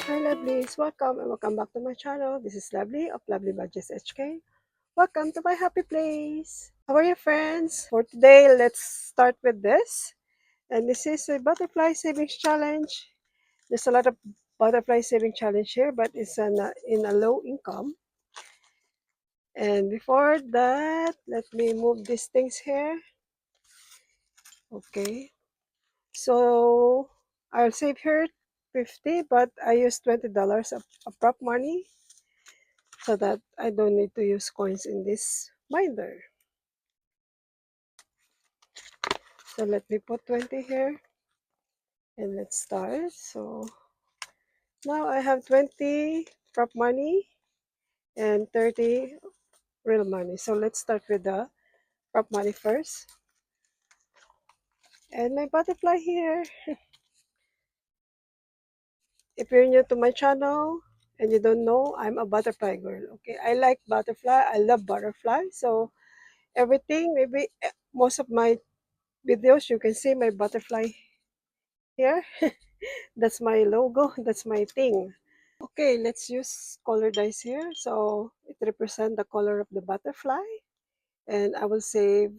Hi lovelies, welcome and welcome back to my channel. This is Lovely of Lovely Budgets HK. Welcome to my happy place. How are you friends? For today, let's start with this. And this is a butterfly savings challenge. There's a lot of butterfly saving challenge here, but it's in a low income. And before that, let me move these things here. Okay. So I'll save here 50, but I use $20 of prop money, so that I don't need to use coins in this binder. So let me put 20 here and let's start. So now I have 20 prop money and 30 real money. So let's start with the prop money first. And my butterfly here. If you're new to my channel and you don't know, I'm a butterfly girl. Okay, I like butterfly. I love butterfly. So everything, maybe most of my videos, you can see my butterfly here. That's my logo. That's my thing. Okay, let's use color dice here. So it represents the color of the butterfly. And I will save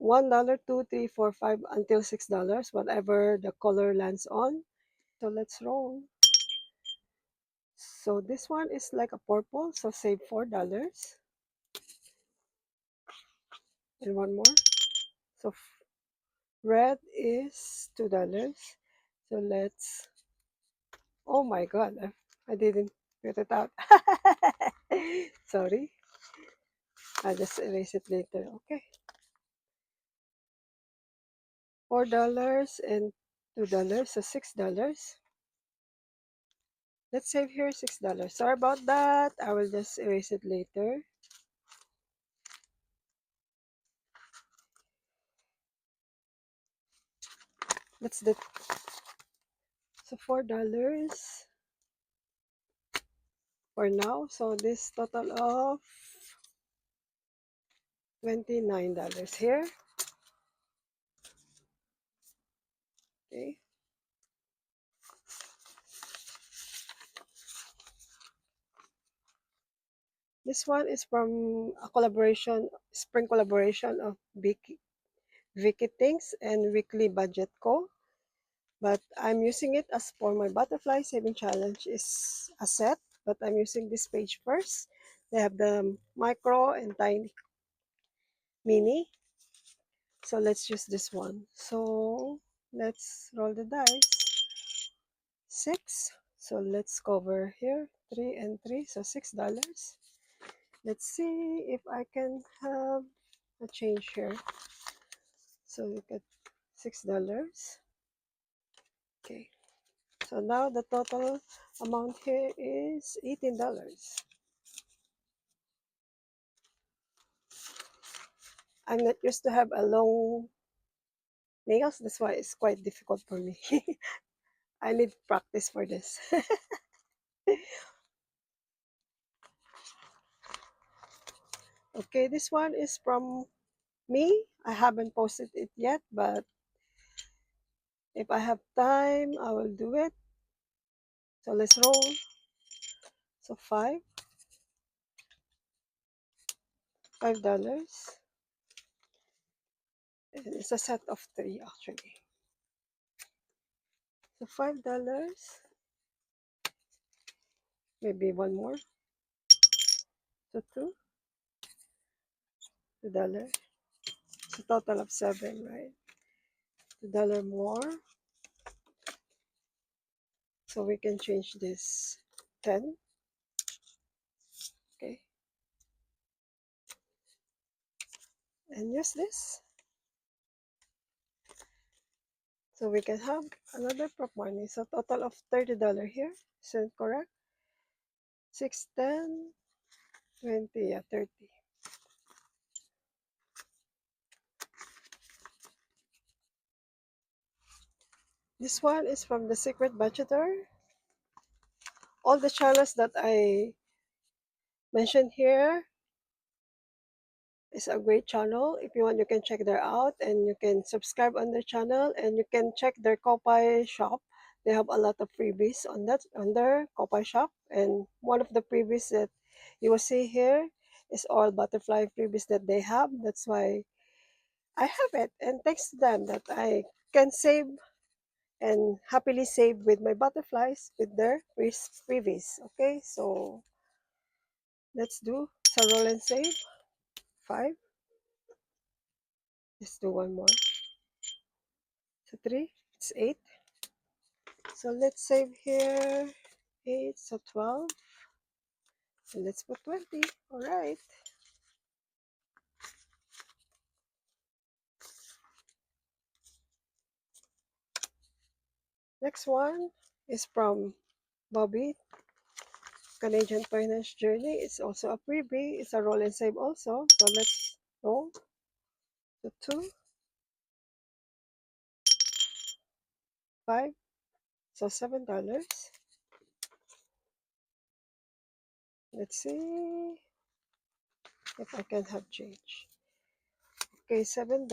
$1, 2, 3, 4, 5 until $6, whatever the color lands on. So let's roll. So this one is like a purple, so save $4. And one more. So red is $2. So let's, oh my god, I didn't get it out. Sorry. I'll just erase it later. Okay. $4 and $2, so $6. Let's save here $6. Sorry about that. I will just erase it later. That's the, so $4 for now. So this total of $29 here. Okay. This one is from a collaboration, spring collaboration of Vicky Things and Weekly Budget Co. But I'm using it as for my butterfly saving challenge is a set, but I'm using this page first. They have the micro and tiny mini. So let's use this one. So let's roll the dice. 6. So let's cover here 3 and 3, so $6. Let's see if I can have a change here. So you get $6. Okay. So now the total amount here is $18. I'm not used to have a long nails. That's why it's quite difficult for me. I need practice for this. Okay, this one is from me. I haven't posted it yet, but if I have time, I will do it. So let's roll. So $5. And it's a set of 3 actually. So $5. Maybe one more. So $2. So total of 7, right? $2 more. So we can change this 10. Okay. And use this. So we can have another prop money. So total of $30 here. Is that correct? 6, 10, 20, yeah, 30. This one is from the Secret Budgeter. All the channels that I mentioned here is a great channel. If you want, you can check their out and you can subscribe on their channel and you can check their Kopay shop. They have a lot of freebies on their Coupon shop, and one of the freebies that you will see here is all butterfly freebies that they have. That's why I have it, and thanks to them that I can save and happily save with my butterflies with their freebies. Okay, so let's do so roll and save 5. Let's do one more. So 3, it's 8. So let's save here 8, so 12. And let's put 20. All right. Next one is from Bobby, Canadian Finance Journey. It's also a freebie. It's a roll and save also. So let's roll. So 2, 5, so $7. Let's see if I can have change. Okay, $7.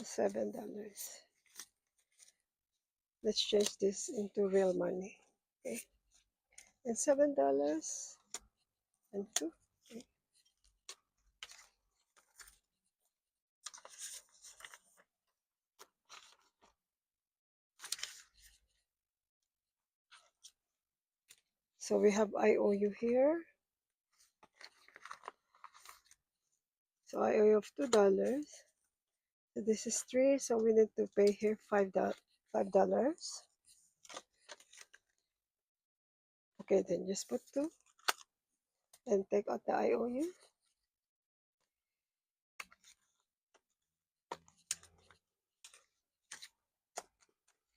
$7. Let's change this into real money. Okay, and $7 and 2. Okay. So we have IOU here. So IOU of $2. So this is 3. So we need to pay here $5. Okay, then just put 2 and take out the IOU.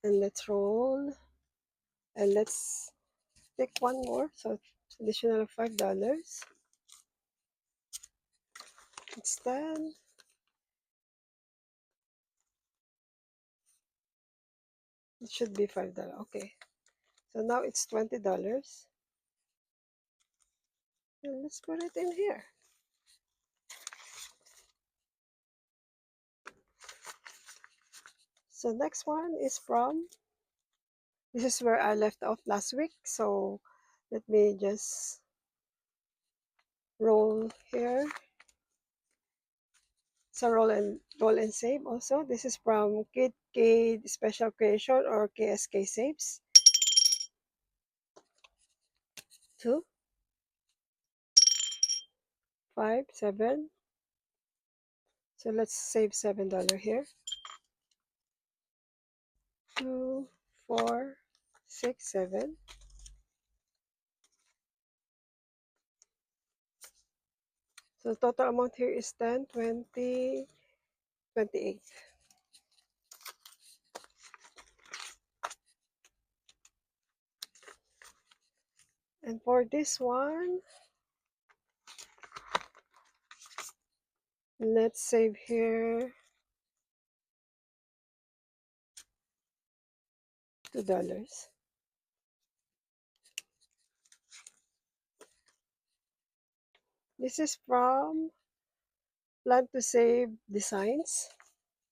And let's roll. And let's take one more. So additional $5. It's 10. It should be $5. Okay. So now it's $20. And let's put it in here. So next one is from, this is where I left off last week. So let me just roll here. So roll and save also. This is from Kid Special Creation or KSK Saves. 2, 5, 7. So let's save $7 here. 2, 4, 6, 7. So the total amount here is 10, 20, 28. And for this one, let's save here $2. This is from Plan to Save Designs.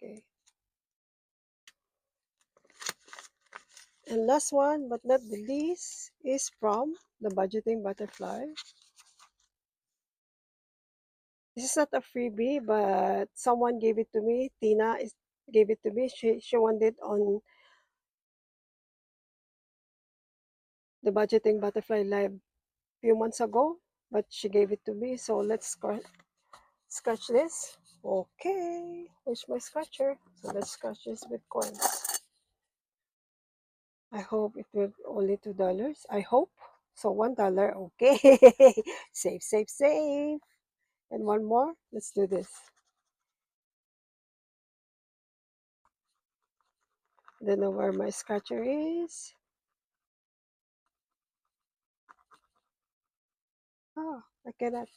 Okay. And last one, but not the least, is from the Budgeting Butterfly. This is not a freebie, but someone gave it to me. Tina gave it to me. She won it on the Budgeting Butterfly Live a few months ago, but she gave it to me. So let's scratch this. Okay, where's my scratcher? So let's scratch this with coins. I hope it will only $2. I hope. So $1. Okay. Save, save, save. And one more. Let's do this. Don't know where my scratcher is. Oh, I cannot.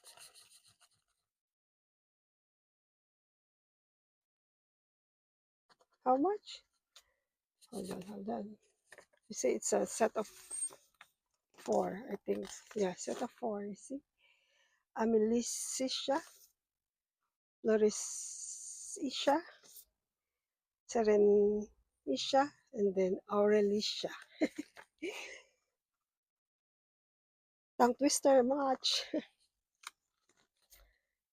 How much? Hold on, hold on. You see, it's a set of 4, I think. Yeah, set of 4, you see. Amelicia. Florisisha, Serenisha, and then Aurelisha. Tongue twister much.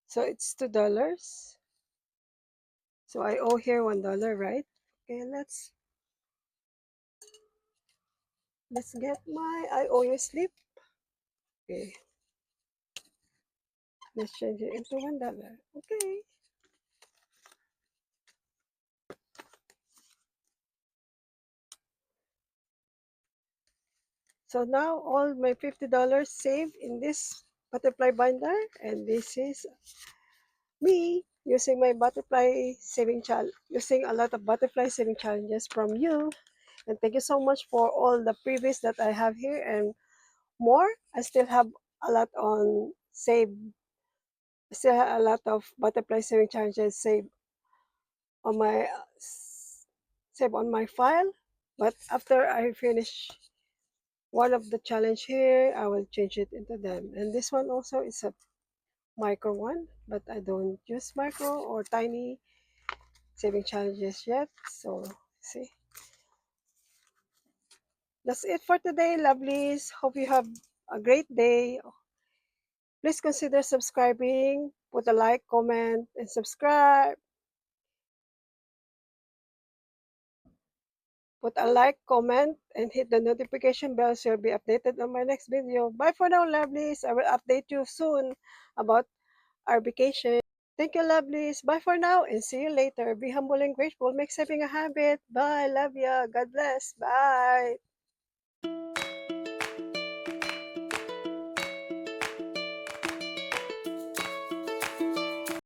So it's $2. So I owe here $1, right? Okay, let's get my IOU slip. Okay, let's change it into $1. Okay. So now all my $50 saved in this butterfly binder, and this is me using my butterfly saving challenge, using a lot of butterfly saving challenges from you. And thank you so much for all the previous that I have here and more. I still have a lot on save. I still have a lot of butterfly saving challenges on my save on my file. But after I finish one of the challenge here, I will change it into them. And this one also is a micro one, but I don't use micro or tiny saving challenges yet. So see, that's it for today, lovelies. Hope you have a great day. Please consider subscribing, put a like, comment, and subscribe. Put a like, comment, and hit the notification bell so you'll be updated on my next video. Bye for now, lovelies. I will update you soon about our vacation. Thank you, lovelies. Bye for now and see you later. Be humble and grateful. Make saving a habit. Bye. Love ya. God bless. Bye.